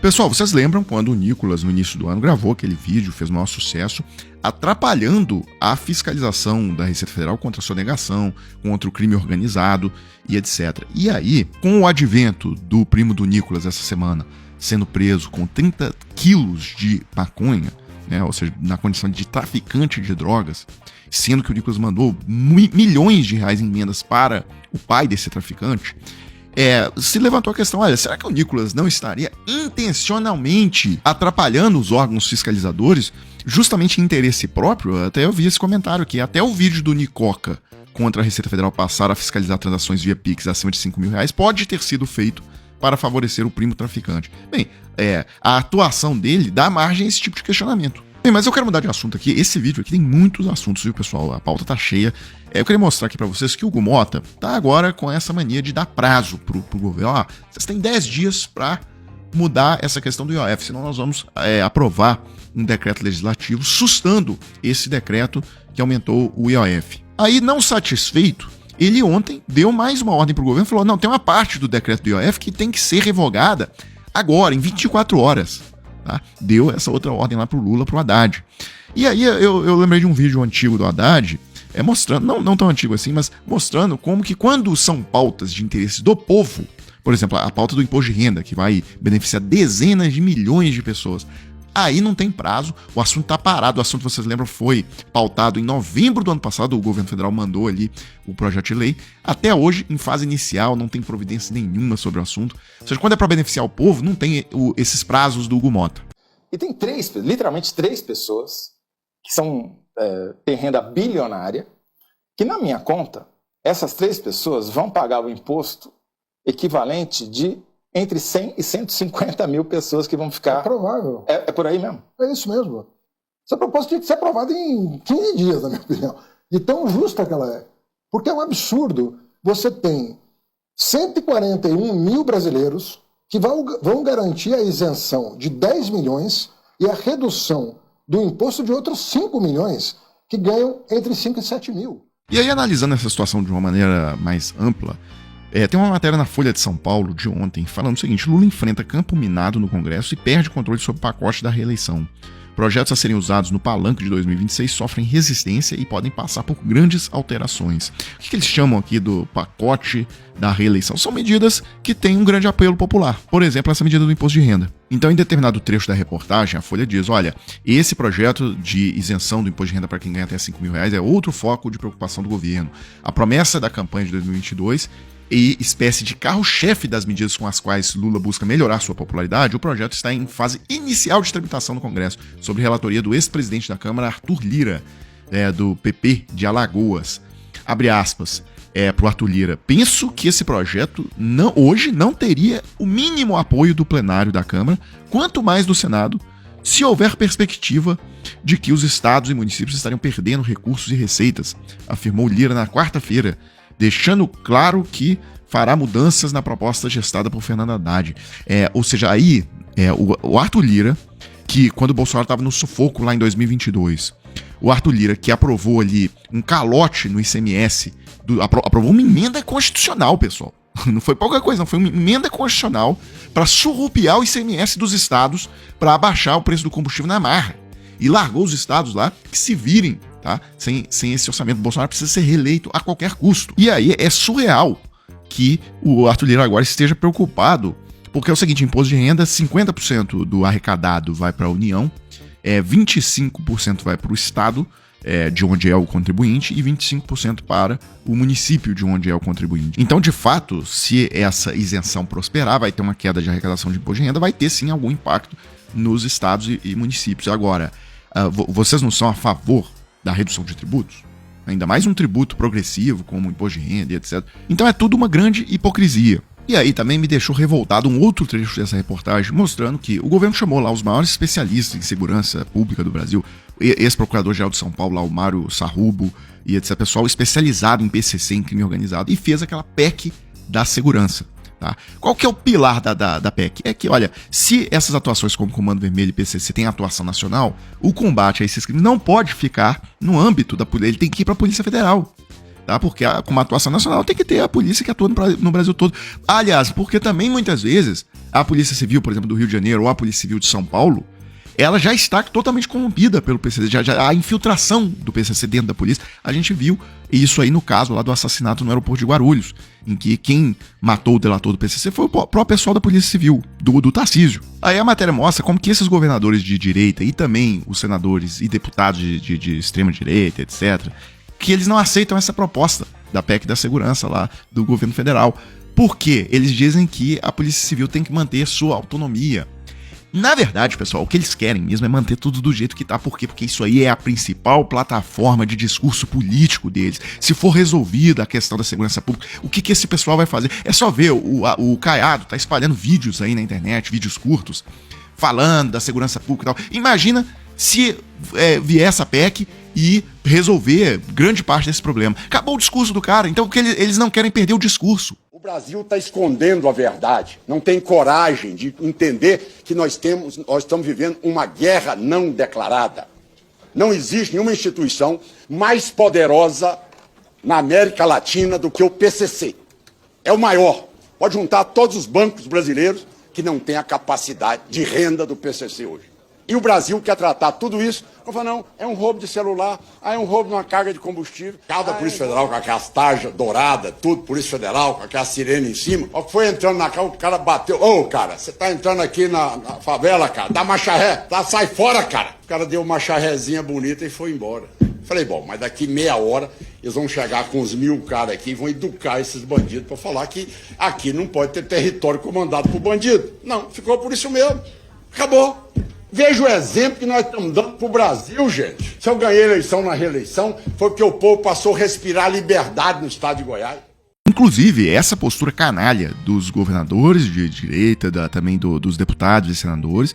Pessoal, vocês lembram quando o Nicolas, no início do ano, gravou aquele vídeo, fez o maior sucesso, atrapalhando a fiscalização da Receita Federal contra a sonegação, contra o crime organizado e etc. E aí, com o advento do primo do Nicolas essa semana sendo preso com 30 quilos de maconha, né, ou seja, na condição de traficante de drogas, sendo que o Nicolas mandou milhões de reais em emendas para o pai desse traficante, se levantou a questão, olha, será que o Nicolas não estaria intencionalmente atrapalhando os órgãos fiscalizadores justamente em interesse próprio? Até eu vi esse comentário aqui, até o vídeo do Nicoca contra a Receita Federal passar a fiscalizar transações via Pix acima de R$5.000 pode ter sido feito para favorecer o primo traficante. Bem, a atuação dele dá margem a esse tipo de questionamento. Bem, mas eu quero mudar de assunto aqui. Esse vídeo aqui tem muitos assuntos, viu, pessoal? A pauta tá cheia. Eu queria mostrar aqui pra vocês que o Hugo Mota tá agora com essa mania de dar prazo pro governo. Ó, vocês têm 10 dias pra mudar essa questão do IOF, senão nós vamos aprovar um decreto legislativo sustando esse decreto que aumentou o IOF. Aí, não satisfeito, ele ontem deu mais uma ordem pro governo e falou, não, tem uma parte do decreto do IOF que tem que ser revogada agora, em 24 horas. Tá? Deu essa outra ordem lá pro Lula, pro Haddad. E aí eu lembrei de um vídeo antigo do Haddad, mostrando, não tão antigo assim, mas mostrando como que quando são pautas de interesse do povo, por exemplo, a pauta do imposto de renda, que vai beneficiar dezenas de milhões de pessoas, aí não tem prazo, o assunto tá parado. O assunto, vocês lembram, foi pautado em novembro do ano passado, o governo federal mandou ali o projeto de lei. Até hoje, em fase inicial, não tem providência nenhuma sobre o assunto. Ou seja, quando é para beneficiar o povo, não tem esses prazos do Hugo Mota. E tem literalmente três pessoas que têm renda bilionária, que na minha conta, essas 3 pessoas vão pagar o imposto equivalente de entre 100 e 150 mil pessoas que vão ficar... É provável. É por aí mesmo? É isso mesmo. Essa proposta tinha que ser aprovada em 15 dias, na minha opinião. De tão justa que ela é. Porque é um absurdo. Você tem 141 mil brasileiros que vão garantir a isenção de 10 milhões e a redução do imposto de outros 5 milhões que ganham entre 5 e 7 mil. E aí, analisando essa situação de uma maneira mais ampla, tem uma matéria na Folha de São Paulo de ontem falando o seguinte: Lula enfrenta campo minado no Congresso e perde controle sobre o pacote da reeleição. Projetos a serem usados no palanque de 2026 sofrem resistência e podem passar por grandes alterações. O que eles chamam aqui do pacote da reeleição? São medidas que têm um grande apelo popular. Por exemplo, essa medida do imposto de renda. Então, em determinado trecho da reportagem, a Folha diz, olha, esse projeto de isenção do imposto de renda para quem ganha até R$5.000 é outro foco de preocupação do governo. A promessa da campanha de 2022 e espécie de carro-chefe das medidas com as quais Lula busca melhorar sua popularidade, o projeto está em fase inicial de tramitação no Congresso, sob relatoria do ex-presidente da Câmara, Arthur Lira, do PP de Alagoas. Abre aspas, para o Arthur Lira. Penso que esse projeto hoje não teria o mínimo apoio do plenário da Câmara, quanto mais do Senado, se houver perspectiva de que os estados e municípios estariam perdendo recursos e receitas, afirmou Lira na quarta-feira, deixando claro que fará mudanças na proposta gestada por Fernando Haddad. Ou seja, aí o Arthur Lira, que quando o Bolsonaro estava no sufoco lá em 2022, o Arthur Lira, que aprovou ali um calote no ICMS, aprovou uma emenda constitucional, pessoal. Não foi pouca coisa, não, foi uma emenda constitucional para surrupiar o ICMS dos estados para abaixar o preço do combustível na marra. E largou os estados lá que se virem. Tá? Sem esse orçamento, o Bolsonaro precisa ser reeleito a qualquer custo. E aí é surreal que o Arthur Lira agora esteja preocupado, porque é o seguinte: imposto de renda, 50% do arrecadado vai para a União, 25% vai para o Estado, de onde é o contribuinte, e 25% para o município, de onde é o contribuinte. Então, de fato, se essa isenção prosperar, vai ter uma queda de arrecadação de imposto de renda, vai ter sim algum impacto nos estados e municípios. Agora, vocês não são a favor da redução de tributos? Ainda mais um tributo progressivo, como o imposto de renda e etc. Então é tudo uma grande hipocrisia. E aí também me deixou revoltado um outro trecho dessa reportagem, mostrando que o governo chamou lá os maiores especialistas em segurança pública do Brasil, ex-procurador-geral de São Paulo, lá, o Mário Sarrubo, e etc. Pessoal especializado em PCC, em crime organizado, e fez aquela PEC da segurança. Tá? Qual que é o pilar da PEC? É que, olha, se essas atuações como Comando Vermelho e PCC têm atuação nacional, o combate a esses crimes não pode ficar no âmbito da polícia, ele tem que ir para a Polícia Federal. tá? Porque como atuação nacional tem que ter a polícia que atua no Brasil todo. Aliás, porque também muitas vezes a Polícia Civil, por exemplo, do Rio de Janeiro ou a Polícia Civil de São Paulo, ela já está totalmente corrompida pelo PCC, já a infiltração do PCC dentro da polícia, a gente viu isso aí no caso lá do assassinato no aeroporto de Guarulhos, em que quem matou o delator do PCC foi o próprio pessoal da Polícia Civil, do Tarcísio. Aí a matéria mostra como que esses governadores de direita e também os senadores e deputados de extrema direita, etc., que eles não aceitam essa proposta da PEC da segurança lá do governo federal. Por quê? Eles dizem que a Polícia Civil tem que manter sua autonomia. Na verdade, pessoal, o que eles querem mesmo é manter tudo do jeito que tá. Por quê? Porque isso aí é a principal plataforma de discurso político deles. Se for resolvida a questão da segurança pública, o que esse pessoal vai fazer? É só ver, o Caiado tá espalhando vídeos aí na internet, vídeos curtos, falando da segurança pública e tal. Imagina se vier essa PEC e resolver grande parte desse problema. Acabou o discurso do cara, então porque eles não querem perder o discurso. O Brasil está escondendo a verdade, não tem coragem de entender que nós estamos vivendo uma guerra não declarada. Não existe nenhuma instituição mais poderosa na América Latina do que o PCC. É o maior. Pode juntar todos os bancos brasileiros que não têm a capacidade de renda do PCC hoje. E o Brasil quer tratar tudo isso, eu falo, não, é um roubo de celular, é um roubo de uma carga de combustível. Cada Polícia Federal com aquelas tarjas douradas, tudo, Polícia Federal, com aquela sirene em cima. Ó, foi entrando na casa, o cara bateu. Ô, cara, você tá entrando aqui na favela, cara, dá marcha ré, tá, sai fora, cara. O cara deu uma marcha rézinha bonita e foi embora. Falei, bom, mas daqui meia hora eles vão chegar com uns 1000 caras aqui e vão educar esses bandidos para falar que aqui não pode ter território comandado por bandido. Não, ficou por isso mesmo. Acabou. Veja o exemplo que nós estamos dando para o Brasil, gente. Se eu ganhei eleição na reeleição, foi porque o povo passou a respirar liberdade no estado de Goiás. Inclusive, essa postura canalha dos governadores de direita, também dos deputados e senadores,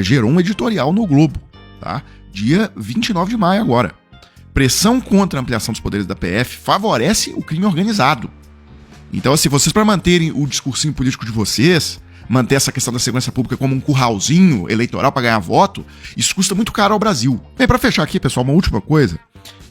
gerou um editorial no Globo, tá? Dia 29 de maio agora. Pressão contra a ampliação dos poderes da PF favorece o crime organizado. Então, assim, vocês, para manterem o discursinho político de vocês, manter essa questão da segurança pública como um curralzinho eleitoral para ganhar voto, isso custa muito caro ao Brasil. Bem, para fechar aqui, pessoal, uma última coisa.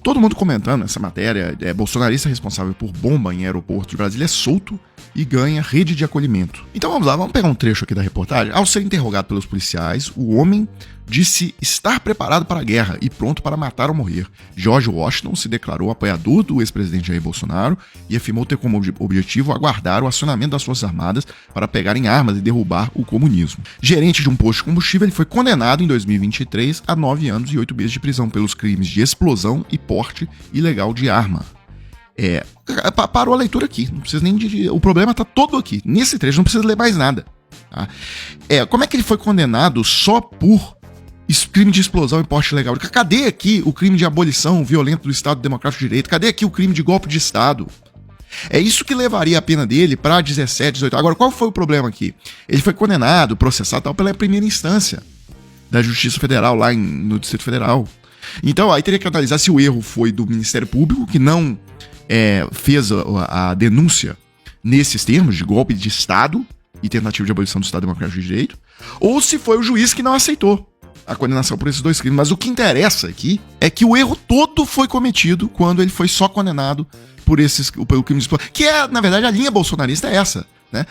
Todo mundo comentando essa matéria, bolsonarista responsável por bomba em aeroporto de Brasília é solto e ganha rede de acolhimento. Então vamos lá, vamos pegar um trecho aqui da reportagem. Ao ser interrogado pelos policiais, o homem disse estar preparado para a guerra e pronto para matar ou morrer. George Washington se declarou apoiador do ex-presidente Jair Bolsonaro e afirmou ter como objetivo aguardar o acionamento das Forças Armadas para pegarem armas e derrubar o comunismo. Gerente de um posto de combustível, ele foi condenado em 2023 a 9 anos e 8 meses de prisão pelos crimes de explosão e porte ilegal de arma. Parou a leitura aqui, não precisa nem de... O problema tá todo aqui. Nesse trecho não precisa ler mais nada. Tá? Como é que ele foi condenado só por crime de explosão e porte ilegal? Cadê aqui o crime de abolição violenta do Estado Democrático de Direito? Cadê aqui o crime de golpe de Estado? É isso que levaria a pena dele para 17, 18. Agora, qual foi o problema aqui? Ele foi condenado, processado tal, pela primeira instância da Justiça Federal lá no Distrito Federal. Então, aí teria que analisar se o erro foi do Ministério Público, que não fez a denúncia nesses termos de golpe de Estado e tentativa de abolição do Estado Democrático de Direito, ou se foi o juiz que não aceitou a condenação por esses dois crimes. Mas o que interessa aqui é que o erro todo foi cometido quando ele foi só condenado pelo crime de explosão, que na verdade, a linha bolsonarista é essa. Né?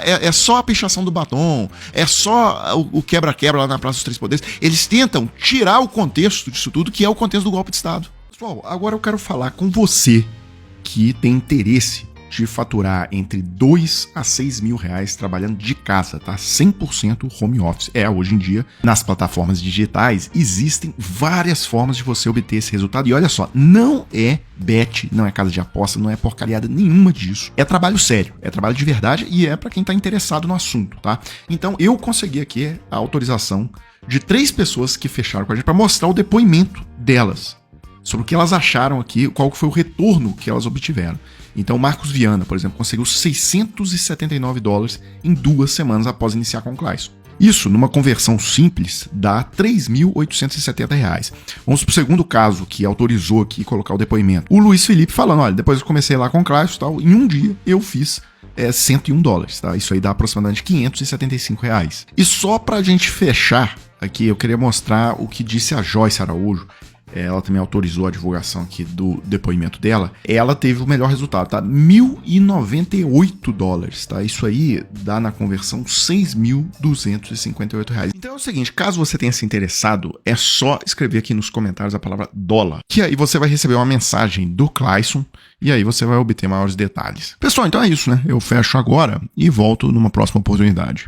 É só a pichação do batom, é só o quebra-quebra lá na Praça dos Três Poderes. Eles tentam tirar o contexto disso tudo, que é o contexto do golpe de Estado. Pessoal, agora eu quero falar com você que tem interesse de faturar entre 2 a 6 mil reais trabalhando de casa, tá? 100% home office. Hoje em dia, nas plataformas digitais, existem várias formas de você obter esse resultado. E olha só, não é bet, não é casa de aposta, não é porcariada nenhuma disso. É trabalho sério, é trabalho de verdade e é para quem tá interessado no assunto, tá? Então, eu consegui aqui a autorização de 3 pessoas que fecharam com a gente para mostrar o depoimento delas sobre o que elas acharam aqui, qual foi o retorno que elas obtiveram. Então, Marcos Viana, por exemplo, conseguiu $679 em 2 semanas após iniciar com o Clayson. Isso, numa conversão simples, dá R$ 3.870. Vamos pro segundo caso que autorizou aqui colocar o depoimento. O Luiz Felipe falando, olha, depois eu comecei lá com o Clayson e tal, em um dia eu fiz $101, tá? Isso aí dá aproximadamente R$ 575. E só pra gente fechar aqui, eu queria mostrar o que disse a Joyce Araújo, ela também autorizou a divulgação aqui do depoimento dela, ela teve o melhor resultado, tá? $1.098, tá? Isso aí dá na conversão R$6.258. Então é o seguinte, caso você tenha se interessado, é só escrever aqui nos comentários a palavra dólar, que aí você vai receber uma mensagem do Clayson e aí você vai obter maiores detalhes. Pessoal, então é isso, né? Eu fecho agora e volto numa próxima oportunidade.